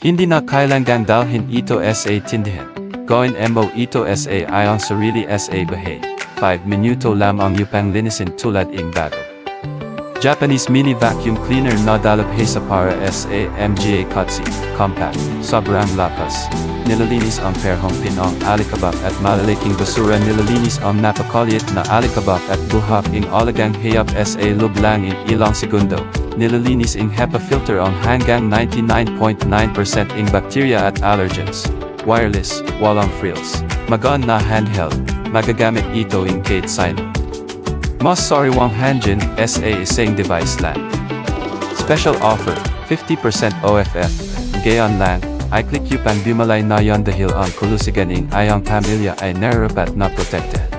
Hindi na kailangan dalhin ito sa tindahan. Gawin mo ito sa iyong sarili sa bahay. 5 minuto lamang upang linisin tulad ng bago. Japanese mini vacuum cleaner na dalabhesa para sa mga kotse, compact, sobrang lakas. Nilalinis ang perhong pinong alikabak at malalaking basura. Nilalinis ang napakaliit na alikabak at buhok ng alagang hayop sa loob lang ng ilang segundo. Nilalinis ang HEPA filter ang hanggang 99.9% ng bacteria at allergens. Wireless, walang frills. Magaan na handheld, magagamit ito in kahit sino. Mas sariwang hanjin sa isang device lang. Special offer, 50% OFF. Gayon lang, i-click upang bumalay na yon dahil ang kulusigan ng iyong pamilya ay narapat na protekte.